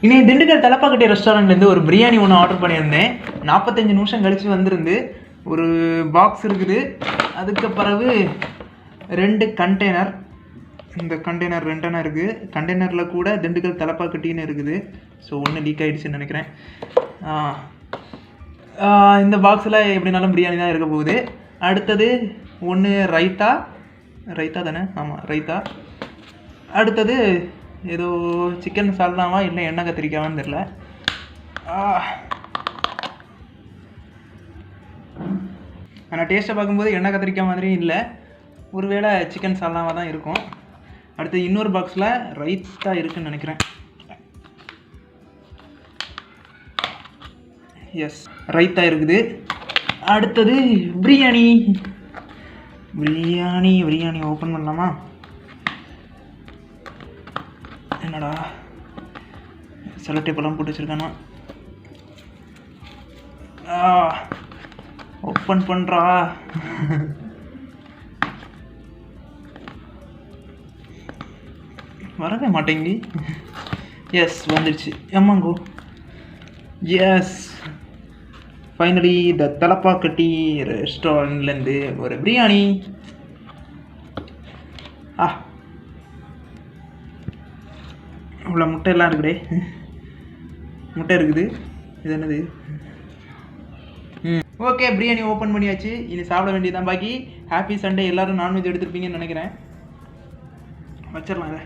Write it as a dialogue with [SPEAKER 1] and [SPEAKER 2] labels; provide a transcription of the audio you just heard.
[SPEAKER 1] இன்னைக்கு திண்டுக்கல் தலப்பாக்கட்டி ரெஸ்டாரண்ட்லேருந்து ஒரு பிரியாணி ஒன்று ஆர்டர் பண்ணியிருந்தேன். 45 நிமிஷம் கழித்து வந்திருந்து. ஒரு பாக்ஸ் இருக்குது. அதுக்கு பிறகு 2 கண்டெய்னர். இந்த கண்டெய்னர் 2 இருக்குது. கண்டெய்னரில் கூட திண்டுக்கல் தலப்பாக்கட்டின்னு இருக்குது. ஸோ ஒன்று லீக் ஆகிடுச்சுன்னு நினைக்கிறேன். இந்த பாக்ஸில் எப்படினாலும் பிரியாணி தான் இருக்க போகுது. அடுத்தது ஒன்று ரைத்தா தானே? ஆமாம், ரைத்தா. அடுத்தது ஏதோ சிக்கன் சால்னாவா இல்லை எண்ணெய் கத்திரிக்காவான்னு தெரில. ஆனால் டேஸ்ட்டை பார்க்கும்போது எண்ணெய் கத்திரிக்காய் மாதிரியும் இல்லை. ஒருவேளை சிக்கன் சால்னாவாக தான் இருக்கும். அடுத்து இன்னொரு பாக்ஸில் ரைத்தா இருக்குதுன்னு நினைக்கிறேன். எஸ், ரைத்தா இருக்குது. அடுத்தது பிரியாணி ஓப்பன் பண்ணலாமா? என்னடா செலோடேப்பெல்லாம் போட்டு வச்சுருக்கானா? ஓப்பன் பண்ணுறா. வரவே மாட்டேங்கி. எஸ், வந்துடுச்சு. எம்மாங்கோ. எஸ், ஃபைனலி த தலப்பாக்கட்டி ரெஸ்டாரண்ட்லேருந்து ஒரு பிரியாணி. இவ்வளோ முட்டை எல்லாம் இருக்குடே. முட்டை இருக்குது. இது என்னது? ஓகே, பிரியாணி ஓப்பன் பண்ணியாச்சு. இனி சாப்பிட வேண்டியதான் பாக்கி. Happy Sunday. எல்லோரும் நான்வெஜ் எடுத்துருப்பீங்கன்னு நினைக்கிறேன். வச்சிடலாம் இதை.